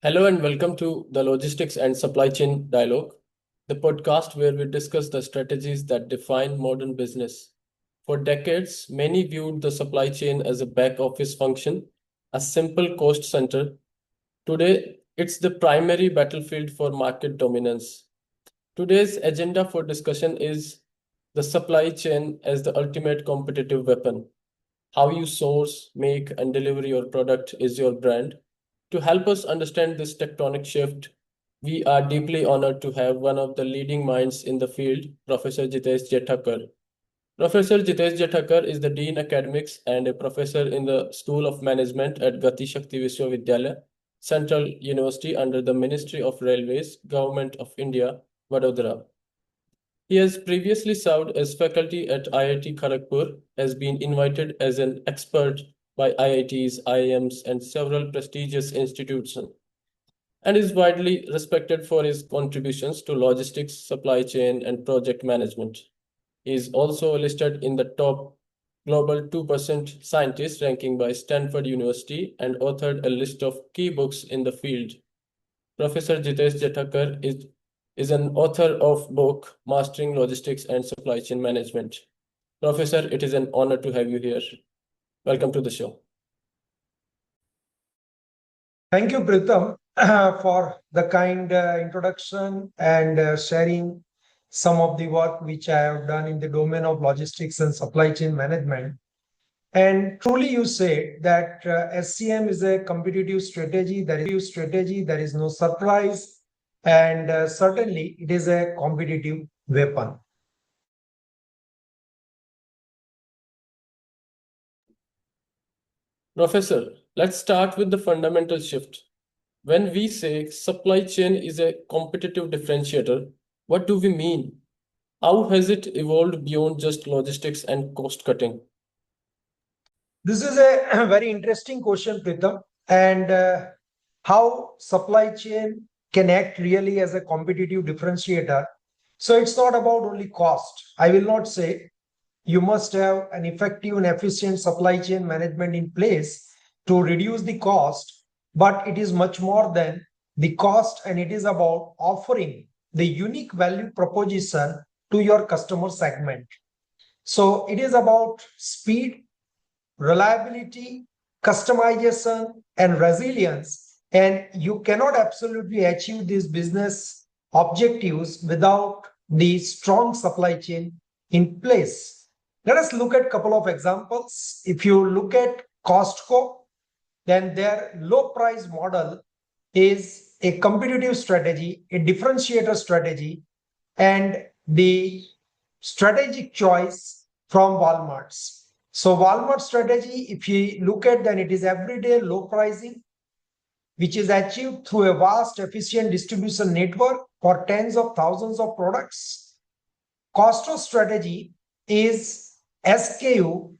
Hello and welcome to the Logistics and Supply Chain Dialogue, the podcast where we discuss the strategies that define modern business. For decades, many viewed the supply chain as a back office function, a simple cost center. Today, it's the primary battlefield for market dominance. Today's agenda for discussion is the supply chain as the ultimate competitive weapon. How you source, make, and deliver your product is your brand. To help us understand this tectonic shift, we are deeply honored to have one of the leading minds in the field, Professor Jitesh Thakkar. Professor Jitesh Thakkar is the Dean Academics and a professor in the School of Management at Gati Shakti Vishwavidyalaya, Central University under the Ministry of Railways, Government of India, Vadodara. He has previously served as faculty at IIT Kharagpur, has been invited as an expert by IITs, IIMs, and several prestigious institutions, and is widely respected for his contributions to logistics, supply chain, and project management. He is also listed in the top global 2% scientists ranking by Stanford University and authored a list of key books in the field. Professor Jitesh Thakkar is an author of book Mastering Logistics and Supply Chain Management. Professor, it is an honor to have you here. Welcome to the show. Thank you, Preetam, for the kind introduction and sharing some of the work which I have done in the domain of logistics and supply chain management. And truly, you say that SCM is a competitive strategy. There is no surprise, and certainly it is a competitive weapon. Professor, let's start with the fundamental shift. When we say supply chain is a competitive differentiator, what do we mean? How has it evolved beyond just logistics and cost cutting? This is a very interesting question, Preetam, and how supply chain can act really as a competitive differentiator. So it's not about only cost. I will not say you must have an effective and efficient supply chain management in place to reduce the cost, but it is much more than the cost, and it is about offering the unique value proposition to your customer segment. So it is about speed, reliability, customization, and resilience. And you cannot absolutely achieve these business objectives without the strong supply chain in place. Let us look at a couple of examples. If you look at Costco, then their low price model is a competitive strategy, a differentiator strategy, and the strategic choice from Walmart's. So Walmart strategy, if you look at, then it is everyday low pricing, which is achieved through a vast, efficient distribution network for tens of thousands of products. Costco's strategy is SKU,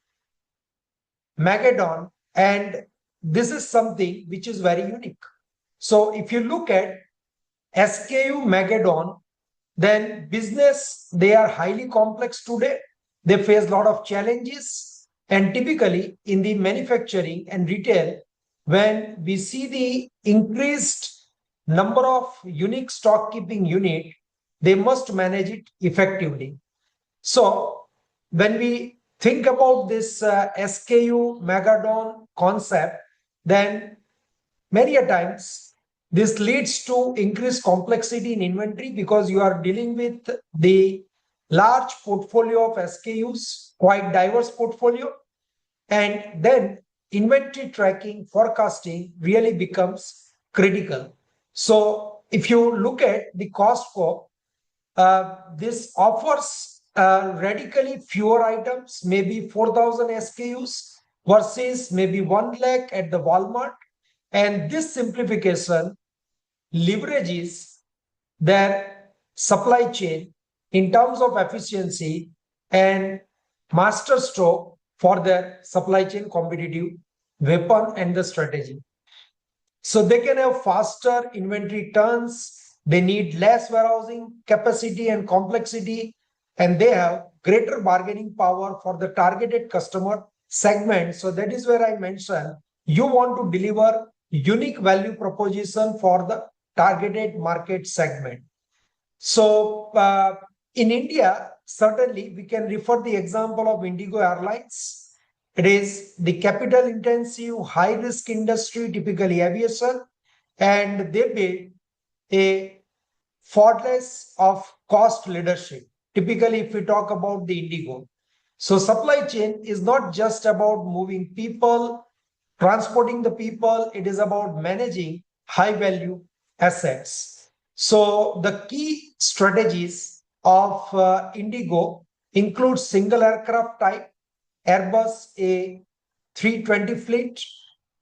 Megadon, and this is something which is very unique. So if you look at SKU, Megadon, then business, they are highly complex today. They face a lot of challenges. And typically in the manufacturing and retail, when we see the increased number of unique stock keeping unit, they must manage it effectively. So when we think about this SKU Megadon concept, then many a times this leads to increased complexity in inventory because you are dealing with the large portfolio of SKUs, quite diverse portfolio. And then inventory tracking, forecasting really becomes critical. So if you look at the Costco, this offers radically fewer items, maybe 4,000 SKUs versus maybe 1 lakh at the Walmart. And this simplification leverages their supply chain in terms of efficiency and master stroke for their supply chain competitive weapon and the strategy. So they can have faster inventory turns, they need less warehousing capacity and complexity, and they have greater bargaining power for the targeted customer segment. So that is where I mentioned you want to deliver unique value proposition for the targeted market segment. So in India, certainly we can refer the example of Indigo Airlines. It is the capital intensive, high risk industry, typically aviation, and they build a fortress of cost leadership. Typically, if we talk about the Indigo. So supply chain is not just about moving people, transporting the people, it is about managing high value assets. So the key strategies of Indigo include single aircraft type, Airbus A320 fleet.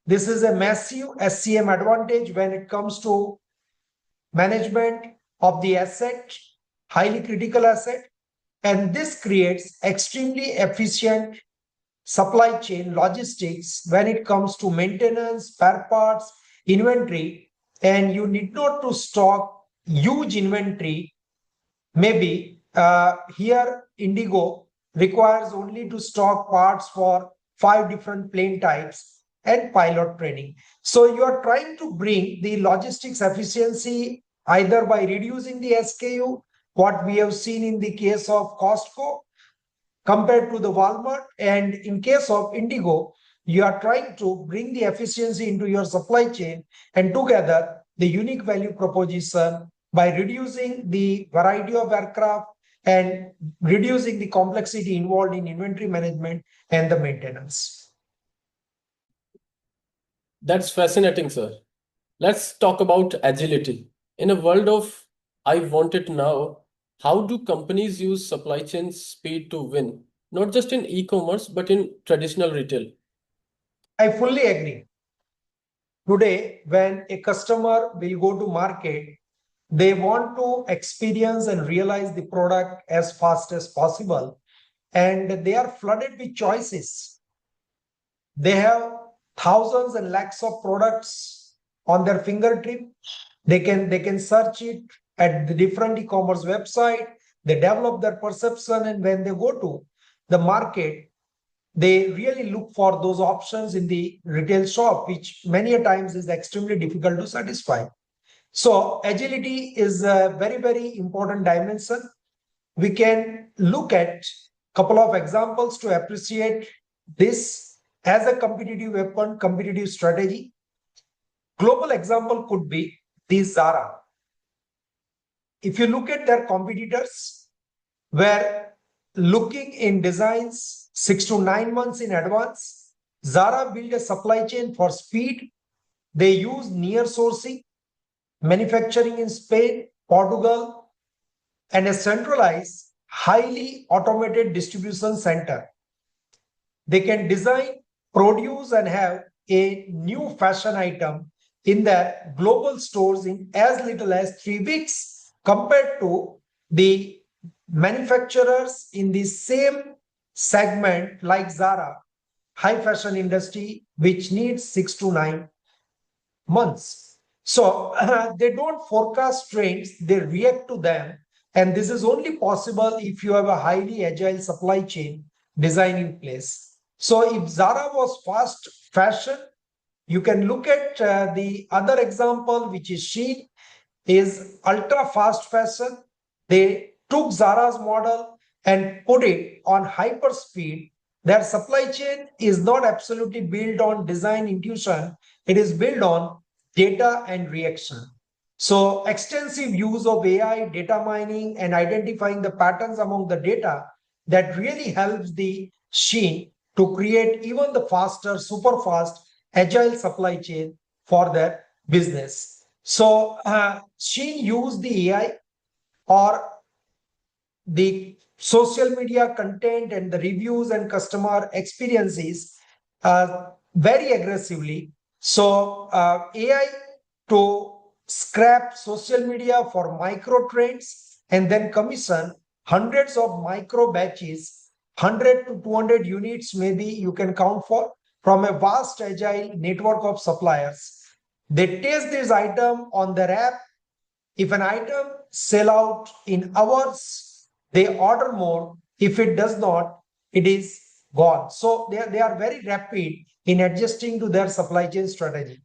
This is a massive SCM advantage when it comes to management of the asset, highly critical asset, and this creates extremely efficient supply chain logistics when it comes to maintenance, spare parts, inventory, and you need not to stock huge inventory. Maybe here Indigo requires only to stock parts for 5 different plane types and pilot training. So you are trying to bring the logistics efficiency either by reducing the SKU, what we have seen in the case of Costco, compared to the Walmart. And in case of Indigo, you are trying to bring the efficiency into your supply chain and together the unique value proposition by reducing the variety of aircraft and reducing the complexity involved in inventory management and the maintenance. That's fascinating, sir. Let's talk about agility. In a world of I want it now, how do companies use supply chain speed to win? Not just in e-commerce, but in traditional retail. I fully agree. Today, when a customer will go to market, they want to experience and realize the product as fast as possible. And they are flooded with choices. They have thousands and lakhs of products on their fingertip. They can search it at the different e-commerce website. They develop their perception, and when they go to the market, they really look for those options in the retail shop, which many a times is extremely difficult to satisfy. So agility is a very, very important dimension. We can look at a couple of examples to appreciate this as a competitive weapon, competitive strategy. Global example could be the Zara. If you look at their competitors, where looking in designs 6 to 9 months in advance, Zara built a supply chain for speed. They use near sourcing, manufacturing in Spain, Portugal, and a centralized, highly automated distribution center. They can design, produce, and have a new fashion item in their global stores in as little as 3 weeks compared to the manufacturers in the same segment like Zara, high fashion industry, which needs 6 to 9 months. So they don't forecast trends, they react to them. And this is only possible if you have a highly agile supply chain design in place. So if Zara was fast fashion, you can look at the other example, which is Shein, is ultra fast fashion. They took Zara's model and put it on hyper speed. Their supply chain is not absolutely built on design intuition, it is built on data and reaction. So, extensive use of AI, data mining, and identifying the patterns among the data that really helps the Shein to create even the faster, super fast, agile supply chain for their business. So, Shein used the AI or the social media content and the reviews and customer experiences very aggressively. So AI to scrap social media for micro trends and then commission hundreds of micro batches, 100 to 200 units maybe you can count for from a vast agile network of suppliers. They test this item on their app. If an item sell out in hours, they order more. If it does not, it is gone. So they are very rapid in adjusting to their supply chain strategy.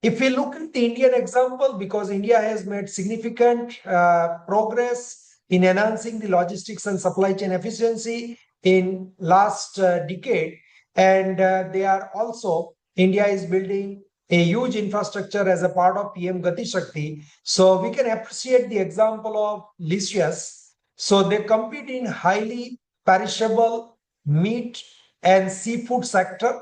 If we look at the Indian example, because India has made significant progress in enhancing the logistics and supply chain efficiency in last decade, and they are also, India is building a huge infrastructure as a part of PM Gati Shakti. So we can appreciate the example of Licious. So they compete in highly perishable meat and seafood sector.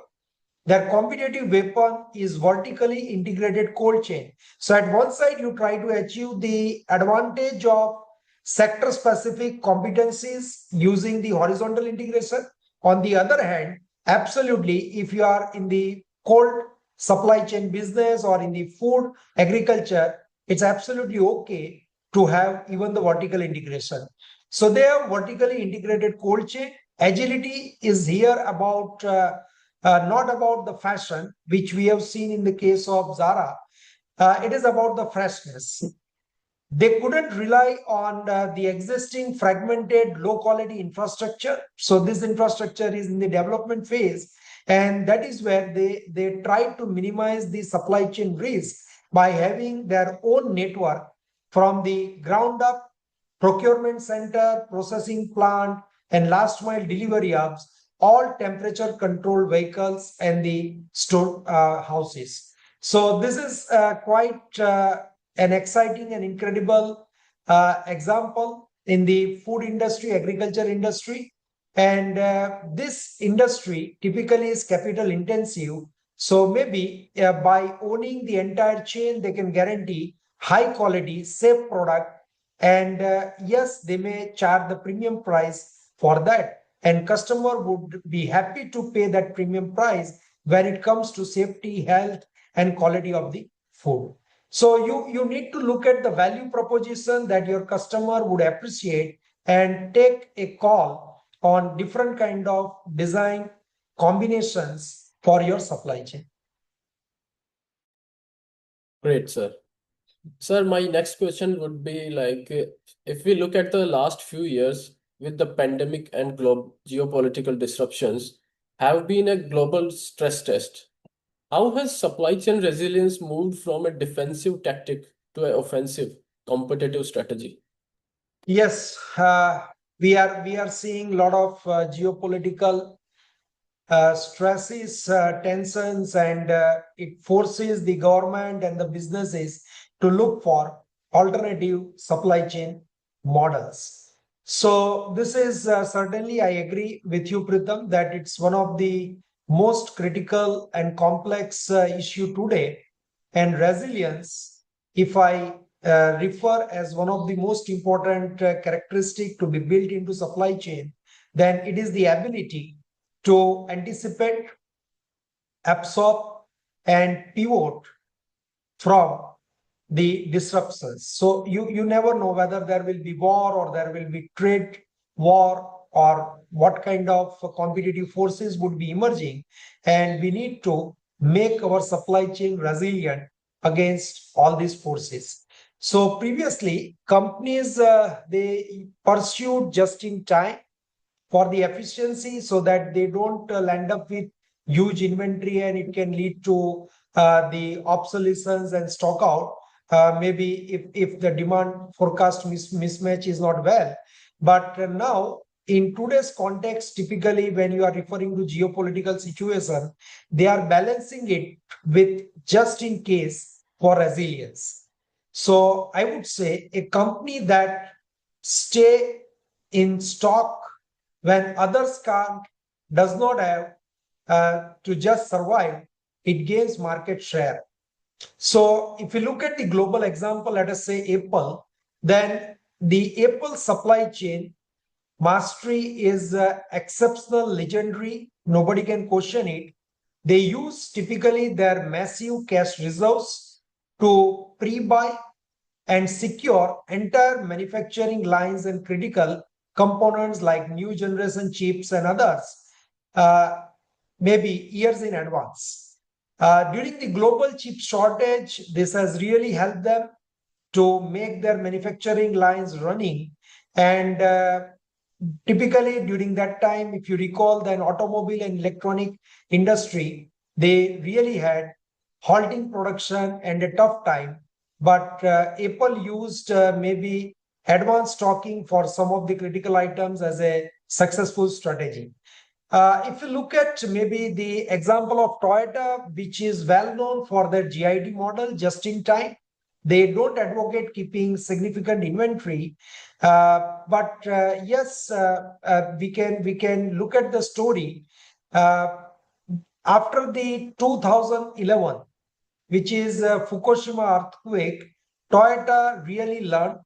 Their competitive weapon is vertically integrated cold chain. So at one side, you try to achieve the advantage of sector specific competencies using the horizontal integration. On the other hand, absolutely, if you are in the cold supply chain business or in the food agriculture, it's absolutely okay to have even the vertical integration. So they have vertically integrated cold chain. Agility is here about not about the fashion, which we have seen in the case of Zara. It is about the freshness. They couldn't rely on the existing fragmented, low quality infrastructure. So this infrastructure is in the development phase. And that is where they try to minimize the supply chain risk by having their own network from the ground up, procurement center, processing plant, and last mile delivery hubs, all temperature controlled vehicles and the store houses. So this is quite an exciting and incredible example in the food industry, agriculture industry. And this industry typically is capital intensive. So maybe by owning the entire chain, they can guarantee high quality, safe product. And yes, they may charge the premium price for that. And customer would be happy to pay that premium price when it comes to safety, health, and quality of the food. So you need to look at the value proposition that your customer would appreciate and take a call on different kind of design combinations for your supply chain. Great, sir. Sir, my next question would be like, if we look at the last few years with the pandemic and global geopolitical disruptions, have been a global stress test. How has supply chain resilience moved from a defensive tactic to an offensive competitive strategy? Yes, we are seeing a lot of geopolitical stresses, tensions, and it forces the government and the businesses to look for alternative supply chain models. So this is certainly, I agree with you, Pritam, that it's one of the most critical and complex issue today. And resilience, if I refer as one of the most important characteristic to be built into supply chain, then it is the ability to anticipate, absorb, and pivot from the disruptions. So you never know whether there will be war or there will be trade war or what kind of competitive forces would be emerging. And we need to make our supply chain resilient against all these forces. So previously, companies they pursued just in time for the efficiency so that they don't land up with huge inventory and it can lead to the obsolescence and stock out. Maybe if the demand forecast mismatch is not well. But now, in today's context, typically when you are referring to geopolitical situation, they are balancing it with just in case for resilience. So I would say a company that stay in stock when others can't, does not have to just survive, it gains market share. So if you look at the global example, let us say Apple, then the Apple supply chain mastery is exceptional, legendary. Nobody can question it. They use typically their massive cash reserves to pre-buy and secure entire manufacturing lines and critical components like new generation chips and others, uh, maybe years in advance. During the global chip shortage, this has really helped them to make their manufacturing lines running. And typically during that time, if you recall, then automobile and electronic industry, they really had halting production and a tough time. But Apple used maybe advanced stocking for some of the critical items as a successful strategy. If you look at maybe the example of Toyota, which is well known for their GID model, just in time, they don't advocate keeping significant inventory. But yes, we can look at the story. After the 2011, which is Fukushima earthquake, Toyota really learned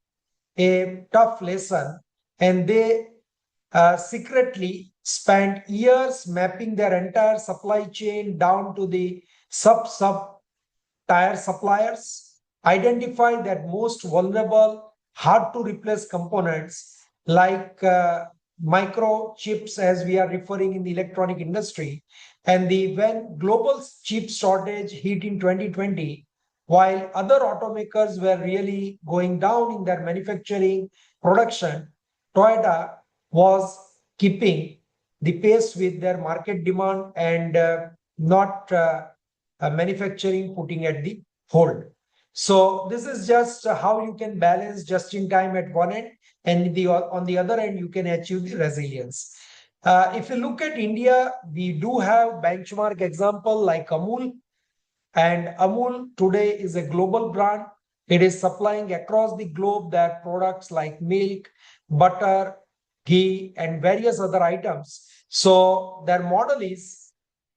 a tough lesson, and they secretly spent years mapping their entire supply chain down to the sub tire suppliers, identify that most vulnerable, hard to replace components like microchips, as we are referring in the electronic industry. And the when global chip shortage hit in 2020, while other automakers were really going down in their manufacturing production, Toyota was keeping the pace with their market demand and not manufacturing putting at the hold. So this is just how you can balance just in time at one end, and on the other end you can achieve the resilience. If you look at India, we do have benchmark example like Amul, and Amul today is a global brand. It is supplying across the globe their products like milk, butter, ghee, and various other items. So their model is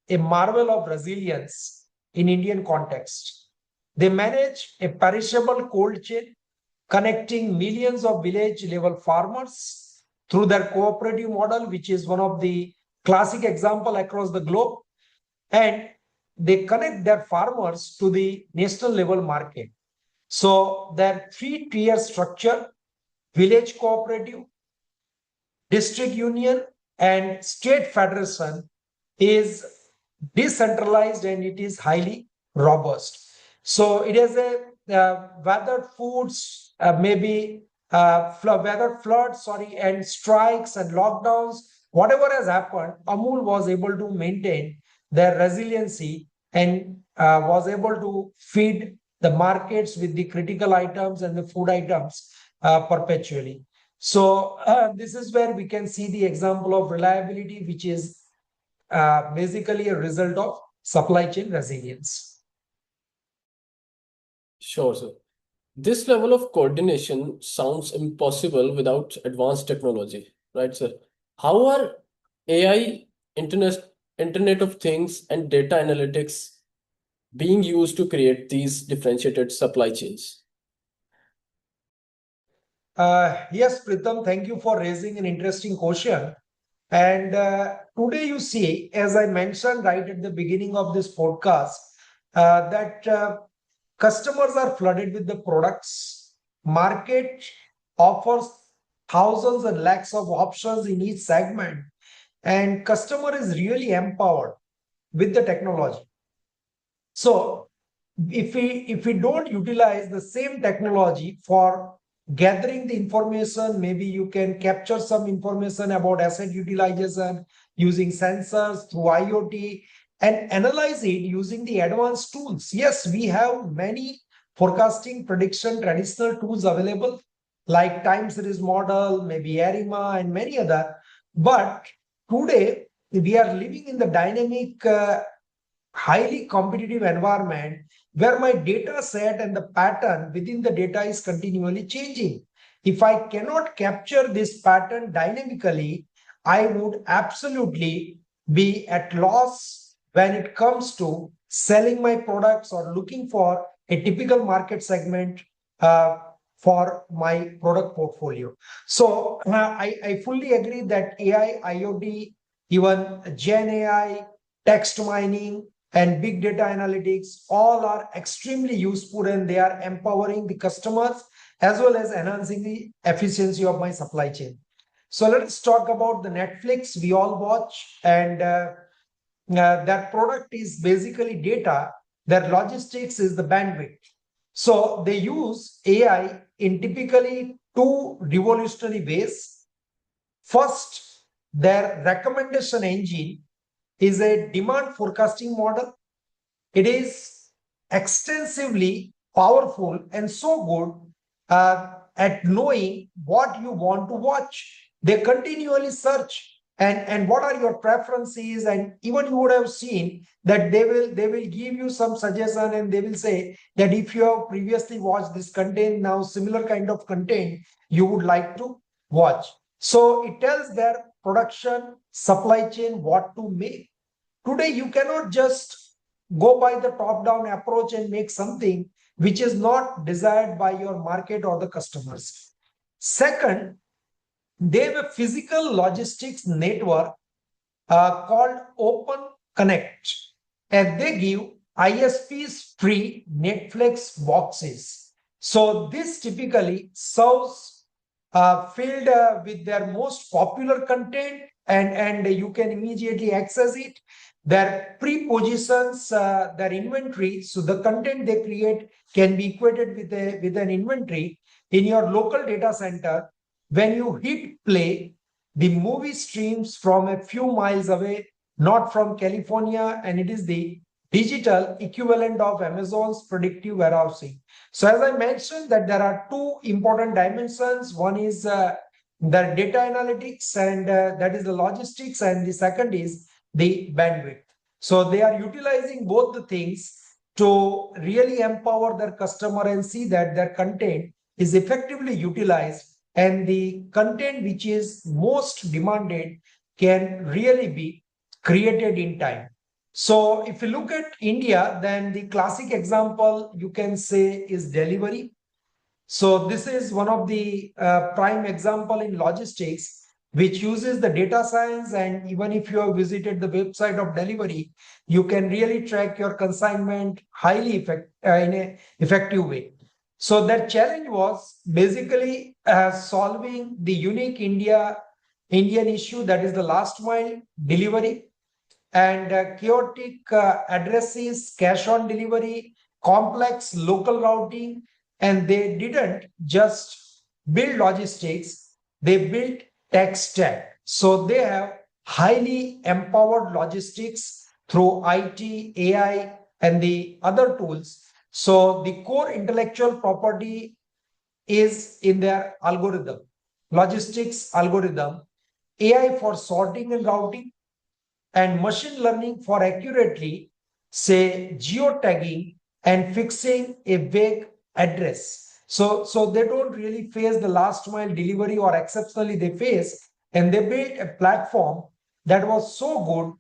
a marvel of resilience in Indian context. They manage a perishable cold chain connecting millions of village level farmers through their cooperative model, which is one of the classic example across the globe. And they connect their farmers to the national level market. So their three-tier structure, village cooperative, district union, and state federation, is decentralized and it is highly robust. So it is a weather foods, maybe weather floods, sorry, and strikes and lockdowns, whatever has happened, Amul was able to maintain their resiliency and was able to feed the markets with the critical items and the food items perpetually. So this is where we can see the example of reliability, which is basically a result of supply chain resilience. Sure, sir. This level of coordination sounds impossible without advanced technology, right, sir? How are AI, Internet of Things, and data analytics being used to create these differentiated supply chains? Yes, Preetam, thank you for raising an interesting question. And today, you see, as I mentioned right at the beginning of this podcast, that customers are flooded with the products. Market offers thousands and lakhs of options in each segment, and customer is really empowered with the technology. So if we don't utilize the same technology for gathering the information, maybe you can capture some information about asset utilization using sensors through IoT and analyze it using the advanced tools. Yes, we have many forecasting prediction traditional tools available like time series model, maybe Arima and many other. But today we are living in the dynamic highly competitive environment where my data set and the pattern within the data is continually changing. If I cannot capture this pattern dynamically, I would absolutely be at loss when it comes to selling my products or looking for a typical market segment for my product portfolio. So I fully agree that AI, IoT, even Gen AI, text mining, and big data analytics all are extremely useful, and they are empowering the customers as well as enhancing the efficiency of my supply chain. So let's talk about the Netflix we all watch, and that product is basically data. Their logistics is the bandwidth. So they use AI in typically two revolutionary ways. First, their recommendation engine is a demand forecasting model. It is extensively powerful and so good at knowing what you want to watch. They continually search and what are your preferences, and even you would have seen that they will give you some suggestion, and they will say that if you have previously watched this content, now similar kind of content you would like to watch. So it tells their production supply chain what to make. Today, you cannot just go by the top down approach and make something which is not desired by your market or the customers. Second, they have a physical logistics network called Open Connect, and they give ISPs free Netflix boxes. So this typically serves filled with their most popular content, and you can immediately access it. Their pre-positions their inventory, so the content they create can be equated with an inventory in your local data center. When you hit play, the movie streams from a few miles away, not from California, and it is the digital equivalent of Amazon's predictive warehousing. So, as I mentioned, that there are two important dimensions. One is the data analytics, and that is the logistics, and the second is the bandwidth. So, they are utilizing both the things to really empower their customer and see that their content is effectively utilized, and the content which is most demanded can really be created in time. So if you look at India, then the classic example you can say is delivery. So this is one of the prime example in logistics, which uses the data science. And even if you have visited the website of delivery, you can really track your consignment in a effective way. So that challenge was basically solving the unique Indian issue, that is the last mile delivery, and chaotic addresses, cash on delivery, complex local routing. And they didn't just build logistics, they built tech stack. So they have highly empowered logistics through IT, AI, and the other tools. So the core intellectual property is in their algorithm, logistics algorithm, AI for sorting and routing, and machine learning for accurately, say, geotagging and fixing a vague address. So they don't really face the last mile delivery, or exceptionally they face, and they built a platform that was so good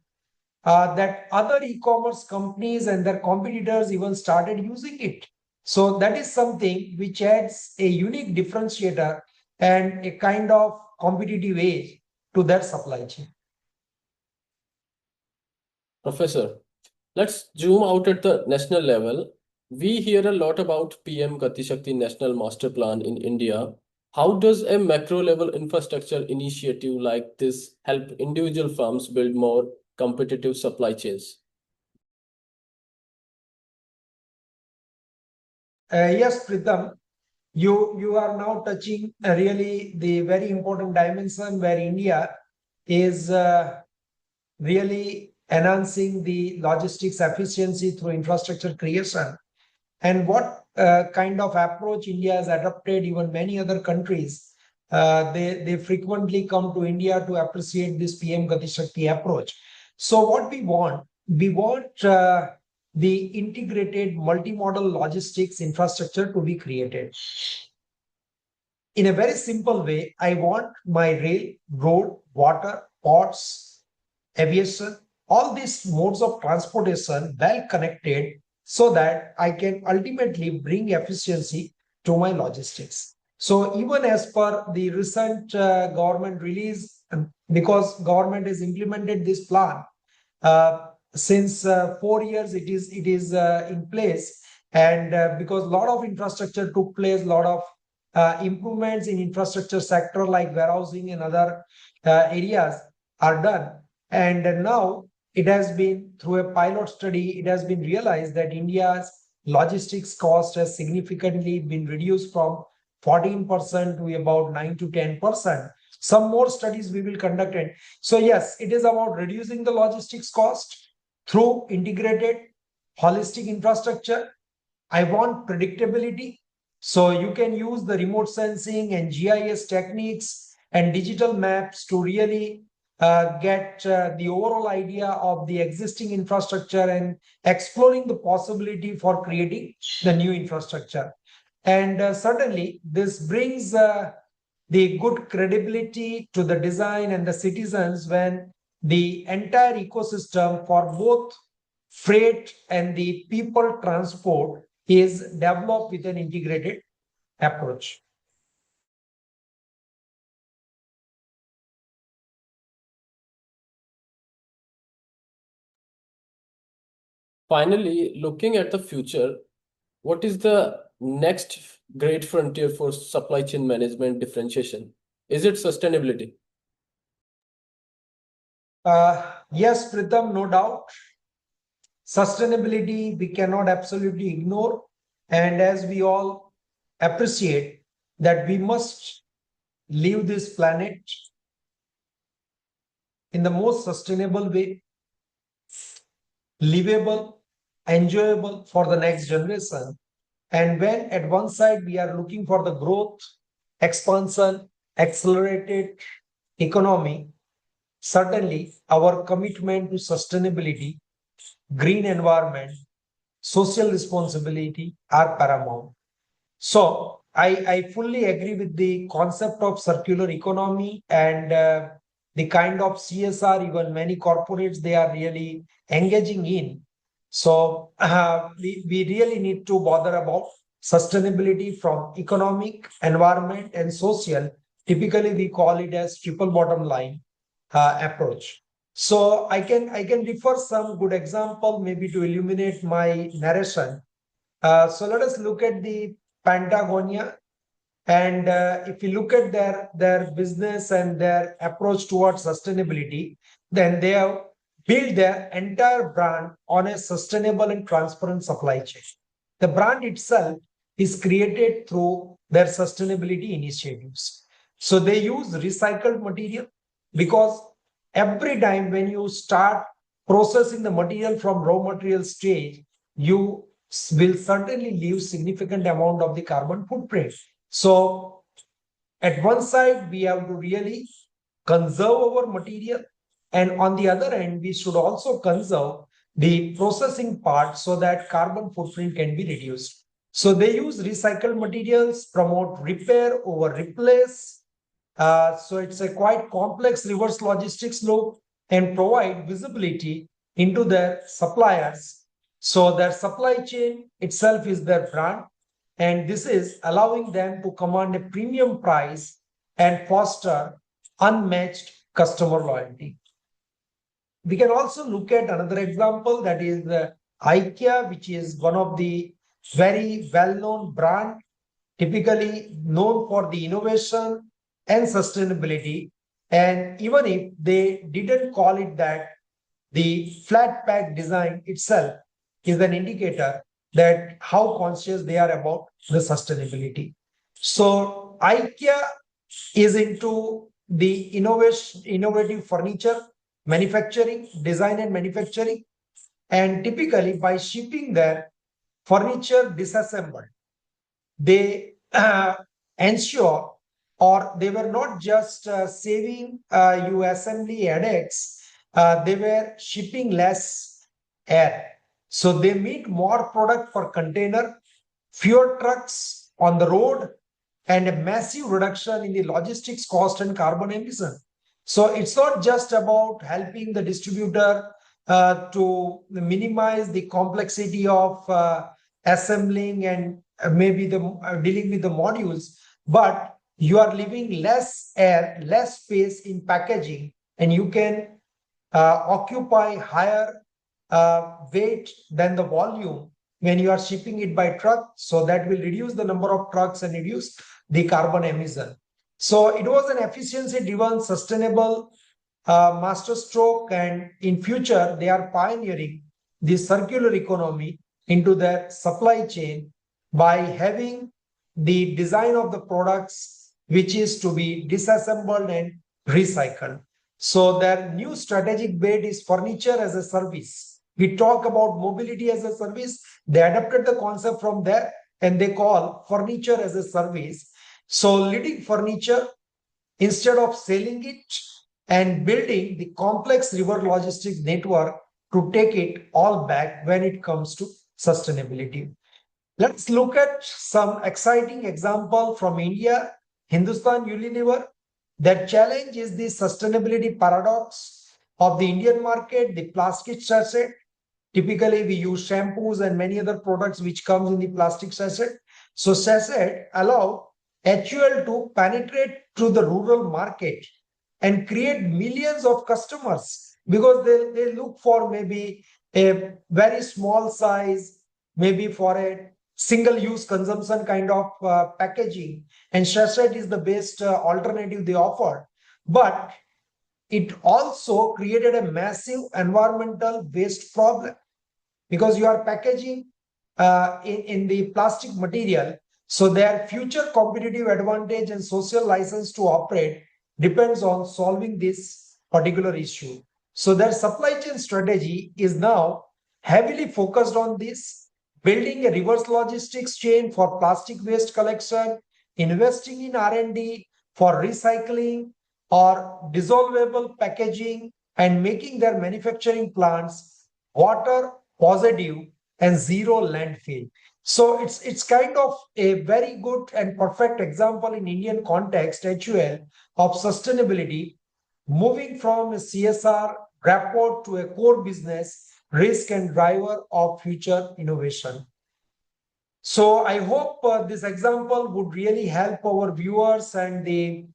that other e-commerce companies and their competitors even started using it. So that is something which adds a unique differentiator and a kind of competitive edge to their supply chain. Professor, let's zoom out at the national level. We hear a lot about PM Gati Shakti National Master Plan in India. How does a macro level infrastructure initiative like this help individual firms build more competitive supply chains? Yes, Preetam, you are now touching really the very important dimension where India is really enhancing the logistics efficiency through infrastructure creation. And what kind of approach India has adopted, even many other countries, they frequently come to India to appreciate this PM Gati Shakti approach. So what we want the integrated multimodal logistics infrastructure to be created. In a very simple way, I want my rail, road, water, ports, aviation, all these modes of transportation well connected, so that I can ultimately bring efficiency to my logistics. So even as per the recent government release, because government has implemented this plan, since 4 years it is in place, and because a lot of infrastructure took place, a lot of improvements in infrastructure sector like warehousing and other areas are done. And now it has been through a pilot study, it has been realized that India's logistics cost has significantly been reduced from 14% to about 9 to 10%. Some more studies we will conduct. And so, yes, it is about reducing the logistics cost through integrated holistic infrastructure, I want predictability. So you can use the remote sensing and GIS techniques and digital maps to really get the overall idea of the existing infrastructure and exploring the possibility for creating the new infrastructure. And certainly, this brings the good credibility to the design and the citizens when the entire ecosystem for both freight and the people transport is developed with an integrated approach. Finally, looking at the future, what is the next great frontier for supply chain management differentiation? Is it sustainability? Yes, Preetam, no doubt. Sustainability we cannot absolutely ignore. And as we all appreciate that we must leave this planet in the most sustainable way, livable, enjoyable for the next generation. And when at one side we are looking for the growth, expansion, accelerated economy, certainly our commitment to sustainability, green environment, social responsibility are paramount. So I fully agree with the concept of circular economy and the kind of CSR even many corporates they are really engaging in. So we really need to bother about sustainability from economic, environment, and social. Typically, we call it as triple bottom line approach. So I can refer some good example maybe to illuminate my narration. So let us look at the Patagonia, and if you look at their business and their approach towards sustainability, then they have built their entire brand on a sustainable and transparent supply chain. The brand itself is created through their sustainability initiatives. So they use recycled material because every time when you start processing the material from raw material stage, you will certainly leave significant amount of the carbon footprint. So at one side, we have to really conserve our material. And on the other end, we should also conserve the processing part so that carbon footprint can be reduced. So they use recycled materials, promote repair over replace. So it's a quite complex reverse logistics loop and provide visibility into their suppliers. So their supply chain itself is their brand, and this is allowing them to command a premium price and foster unmatched customer loyalty. We can also look at another example, that is IKEA, which is one of the very well-known brand, typically known for the innovation and sustainability. And even if they didn't call it that, the flat pack design itself is an indicator that how conscious they are about the sustainability. So IKEA is into the innovative furniture manufacturing, design and manufacturing, and typically by shipping their furniture disassembled, they ensure, or they were not just saving you assembly headaches, they were shipping less air. So they meet more product per container, fewer trucks on the road, and a massive reduction in the logistics cost and carbon emission. So it's not just about helping the distributor to minimize the complexity of assembling and maybe the dealing with the modules, but you are leaving less air, less space in packaging, and you can occupy higher weight than the volume when you are shipping it by truck. So that will reduce the number of trucks and reduce the carbon emission. So it was an efficiency driven, sustainable masterstroke, and in future they are pioneering the circular economy into their supply chain by having the design of the products which is to be disassembled and recycled. So their new strategic bet is furniture as a service. We talk about mobility as a service. They adapted the concept from there and they call furniture as a service. So leading furniture instead of selling it and building the complex river logistics network to take it all back when it comes to sustainability. Let's look at some exciting example from India, Hindustan Unilever. Their challenge is the sustainability paradox of the Indian market, the plastic sachet. Typically, we use shampoos and many other products which comes in the plastic sachet. So sachet allow HUL to penetrate to the rural market and create millions of customers because they look for maybe a very small size, maybe for a single use consumption kind of packaging, and sachet is the best alternative they offer. But it also created a massive environmental waste problem because you are packaging in the plastic material. So their future competitive advantage and social license to operate depends on solving this particular issue. So their supply chain strategy is now heavily focused on this, building a reverse logistics chain for plastic waste collection, investing in R&D for recycling or dissolvable packaging, and making their manufacturing plants water positive and zero landfill. So it's kind of a very good and perfect example in Indian context, HUL, of sustainability, moving from a CSR rapport to a core business risk and driver of future innovation. So I hope this example would really help our viewers and the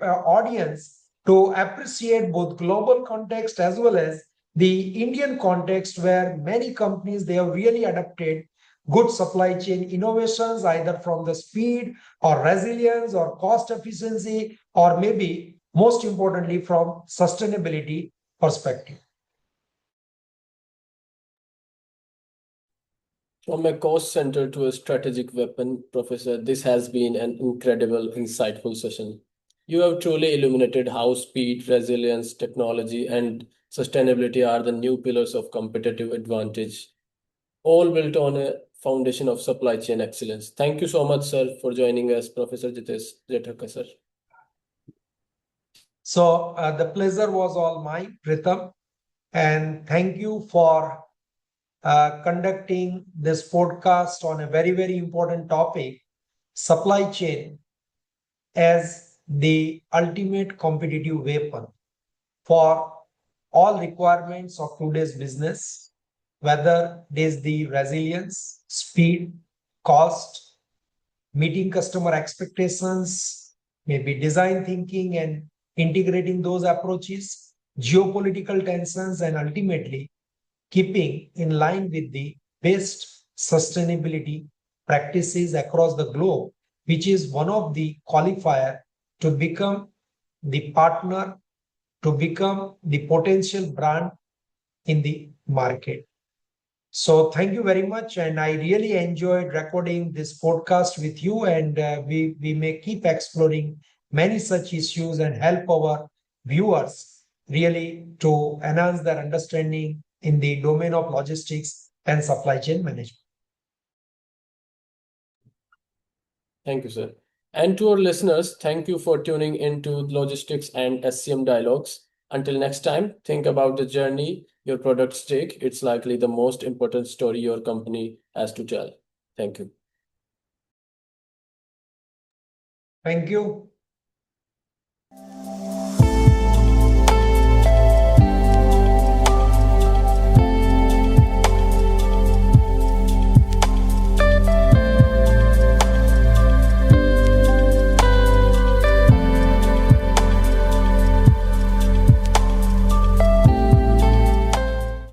audience to appreciate both global context as well as the Indian context, where many companies they have really adapted good supply chain innovations either from the speed or resilience or cost efficiency or maybe most importantly from sustainability perspective. From a cost center to a strategic weapon, Professor, this has been an incredible, insightful session. You have truly illuminated how speed, resilience, technology, and sustainability are the new pillars of competitive advantage, all built on a foundation of supply chain excellence. Thank you so much, sir, for joining us, Professor Jitesh Thakkar, sir. So the pleasure was all mine, Preetam, and thank you for conducting this podcast on a very, very important topic, supply chain as the ultimate competitive weapon for all requirements of today's business, whether it is the resilience, speed, cost, meeting customer expectations, maybe design thinking and integrating those approaches, geopolitical tensions, and ultimately keeping in line with the best sustainability practices across the globe, which is one of the qualifier to become the partner, to become the potential brand in the market. So thank you very much, and I really enjoyed recording this podcast with you. And we may keep exploring many such issues and help our viewers really to enhance their understanding in the domain of logistics and supply chain management. Thank you, sir. And to our listeners, thank you for tuning into Logistics and SCM Dialogues. Until next time, think about the journey your products take. It's likely the most important story your company has to tell. Thank you. Thank you.